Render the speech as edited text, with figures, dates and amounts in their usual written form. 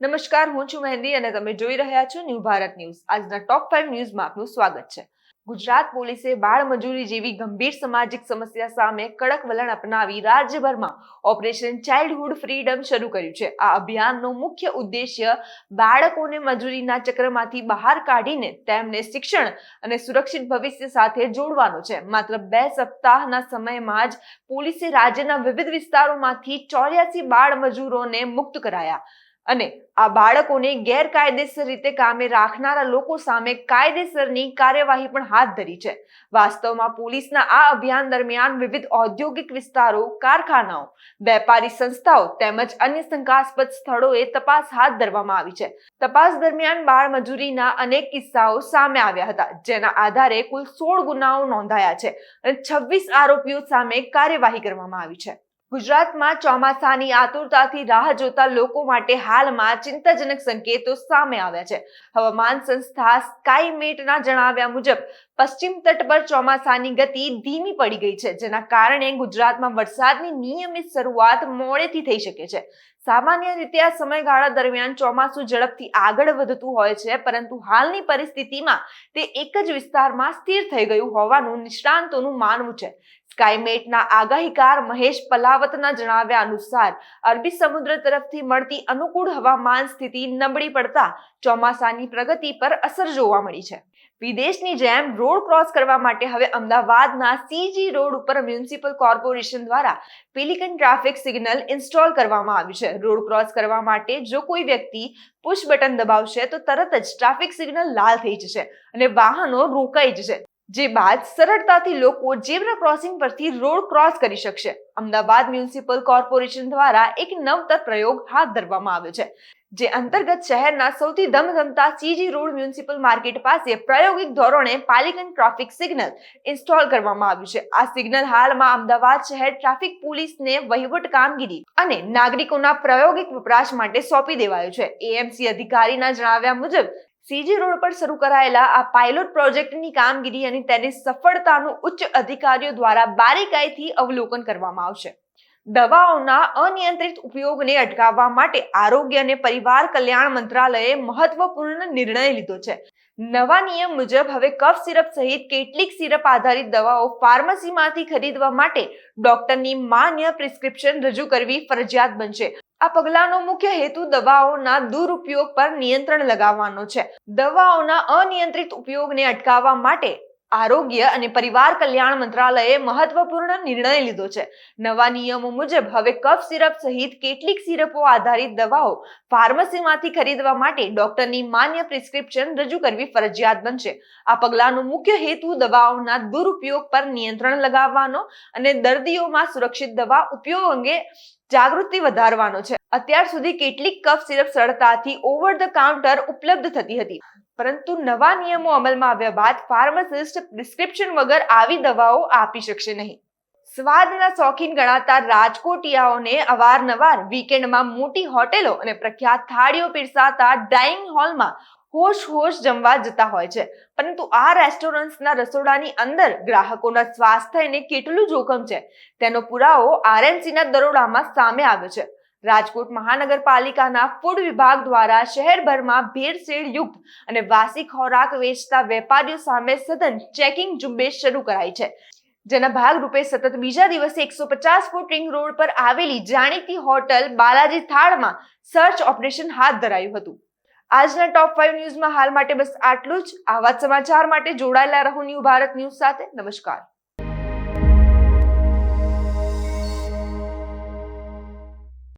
નમસ્કાર, હું છું મહેંદી અને તમે જોઈ રહ્યા છો ન્યૂ ભારત ન્યૂઝ. આજના ટોપ 5 ન્યૂઝમાં આપનું સ્વાગત છે. ગુજરાત પોલીસે બાળ મજૂરી જેવી ગંભીર સામાજિક સમસ્યા સામે કડક વલણ અપનાવી રાજ્યભરમાં ઓપરેશન ચાઇલ્ડહુડ ફ્રીડમ શરૂ કર્યું છે. આ અભિયાનનો મુખ્ય ઉદ્દેશ્ય બાળકોને મજૂરીના ચક્રમાંથી બહાર કાઢીને તેમને શિક્ષણ અને સુરક્ષિત ભવિષ્ય સાથે જોડવાનો છે. માત્ર 2 સપ્તાહના સમયમાં જ પોલીસે રાજ્યના વિવિધ વિસ્તારોમાંથી 84 બાળ મજૂરોને મુક્ત કરાયા અને આ બાળકોને ગેરકાયદેસર રીતે કામે રાખનારા લોકો સામે કાયદેસરની કાર્યવાહી પણ હાથ ધરી છે. વાસ્તવમાં પોલીસના આ અભિયાન દરમિયાન વિવિધ ઔદ્યોગિક વિસ્તારો, કારખાનાઓ, વેપારી સંસ્થાઓ તેમજ અન્ય શંકાસ્પદ સ્થળોએ તપાસ હાથ ધરવામાં આવી છે. તપાસ દરમિયાન બાળ મજૂરીના અનેક કિસ્સાઓ સામે આવ્યા હતા, જેના આધારે કુલ 16 ગુનાઓ નોંધાયા છે અને 26 આરોપીઓ સામે કાર્યવાહી કરવામાં આવી છે. ગુજરાતમાં ચોમાસાની આતુરતાથી રાહ જોતા લોકો માટે હાલમાં ચિંતાજનક સંકેતો સામે આવ્યા છે. હવામાન સંસ્થા સ્કાયમેટના જણાવ્યા મુજબ પશ્ચિમ તટ પર ચોમાસાની ગતિ ધીમી પડી ગઈ છે, જેના કારણે ગુજરાતમાં વરસાદની નિયમિત શરૂઆત મોડેથી થઈ શકે છે. સામાન્ય રીતે આ સમયગાળા દરમિયાન ચોમાસું ઝડપથી આગળ વધતું હોય છે, પરંતુ હાલની પરિસ્થિતિમાં તે એક જ વિસ્તારમાં સ્થિર થઈ ગયું હોવાનું નિષ્ણાંતોનું માનવું છે. સ્કાયમેટના આગાહીકાર મહેશ પલાવતના જણાવ્યા અનુસાર અરબી સમુદ્ર તરફથી મળતી અનુકૂળ હવામાન સ્થિતિ નબળી પડતા ચોમાસાની પ્રગતિ પર અસર જોવા મળી છે. વિદેશની જેમ રોડ ક્રોસ કરવા માટે હવે અમદાવાદના CG રોડ ઉપર મ્યુનિસિપલ કોર્પોરેશન દ્વારા પેલિકન ટ્રાફિક સિગ્નલ ઇન્સ્ટોલ કરવામાં આવ્યું છે. રોડ ક્રોસ કરવા માટે જો કોઈ વ્યક્તિ પુશ બટન દબાવશે તો તરત જ ટ્રાફિક સિગ્નલ લાલ થઈ જશે અને વાહનો રોકાઈ જશે, જે બાદ સરળતાથી લોકો ઝેબ્રા ક્રોસિંગ પરથી રોડ ક્રોસ કરી શકશે. અમદાવાદ મ્યુનિસિપલ કોર્પોરેશન દ્વારા એક નવતર પ્રયોગ હાથ ધરવામાં આવ્યો છે, જે અંતર્ગત શહેરના સૌથી ધમધમતા CG રોડ મ્યુનિસિપલ માર્કેટ પાસે પ્રાયોગિક ધોરણે પાલિકન ટ્રાફિક સિગ્નલ ઇન્સ્ટોલ કરવામાં આવ્યું છે. આ સિગ્નલ હાલમાં અમદાવાદ શહેર ટ્રાફિક પોલીસને વહીવટ કામગીરી અને નાગરિકોના પ્રાયોગિક વપરાશ માટે સોંપી દેવાયું છે. AMC અધિકારીના જણાવ્યા મુજબ CG રોડ પર શરૂ કરાયેલા આ પાયલોટ પ્રોજેક્ટની કામગીરી અને તેની સફળતાનું ઉચ્ચ અધિકારીઓ દ્વારા બારીકાઈથી અવલોકન કરવામાં આવશે. દવાઓના અનિયંત્રિત ઉપયોગને અટકાવવા માટે આરોગ્ય અને પરિવાર કલ્યાણ મંત્રાલયે મહત્વપૂર્ણ નિર્ણય લીધો છે. નવા નિયમ મુજબ હવે કફ સિરપ સહિત કેટલીક સિરપ આધારિત દવાઓ ફાર્મસીમાંથી ખરીદવા માટે ડોક્ટરની માન્ય પ્રિસ્ક્રિપ્શન રજૂ કરવી ફરજિયાત બનશે. આ પગલાંનો મુખ્ય હેતુ દવાઓના દુરુપયોગ પર નિયંત્રણ લગાવવાનો છે. દવાઓના અનિયંત્રિત ઉપયોગને અટકાવવા માટે આરોગ્ય અને પરિવાર કલ્યાણ મંત્રાલયે મહત્વપૂર્ણ નિર્ણય લીધો છે. નવા નિયમો મુજબ હવે કફ સિરપ સહિત કેટલીક સિરપો આધારિત દવાઓ ફાર્મસીમાંથી ખરીદવા માટે ડોક્ટરની માન્ય પ્રિસ્ક્રિપ્શન રજૂ કરવી ફરજિયાત બનશે. આ પગલાંનો મુખ્ય હેતુ દવાઓના દુરુપયોગ પર નિયંત્રણ લગાવવાનો અને દર્દીઓમાં સુરક્ષિત દવા ઉપયોગ અંગે જાગૃતિ વધારવાનો છે. અત્યાર સુધી કેટલીક કફ સિરપ સરળતાથી ઓવર ધ કાઉન્ટર ઉપલબ્ધ થતી હતી, પરંતુ નવા નિયમો અમલમાં આવ્યા બાદ ફાર્માસિસ્ટ પ્રિસ્ક્રિપ્શન વગર આવી દવાઓ આપી શકશે નહીં. સ્વાદના શોખીન ગણાતા રાજકોટિયાઓને અવારનવાર વીકેન્ડમાં મોટી હોટેલો અને પ્રખ્યાત થાળીઓ પીરસાતા ડાઇનિંગ હોલમાં હોશ જમવા જતા હોય છે, પરંતુ આ રેસ્ટોરન્ટ્સના રસોડાની અંદર ગ્રાહકોના સ્વાસ્થ્યને કેટલું જોખમ છે તેનો પુરાવો RMCના દરોડામાં સામે આવ્યો છે. રાજકોટ મહાનગરપાલિકાના ફૂડ વિભાગ દ્વારા શહેરભરમાં ભેળસેળ યુક્ત અને વાસી ખોરાક વેચતા વેપારીઓ સામે સઘન ચેકિંગ ઝુંબેશ શરૂ કરાઈ છે, જેના ભાગરૂપે સતત બીજા દિવસે 150 ફૂટ રિંગ રોડ પર આવેલી જાણીતી હોટલ બાલાજી થાળમાં સર્ચ ઓપરેશન હાથ ધરાયું હતું. આજના ટોપ 5 ન્યૂઝમાં હાલ માટે બસ આટલું જ. આવા સમાચાર માટે જોડાયેલા રહો ન્યૂ ભારત ન્યૂઝ સાથે. નમસ્કાર.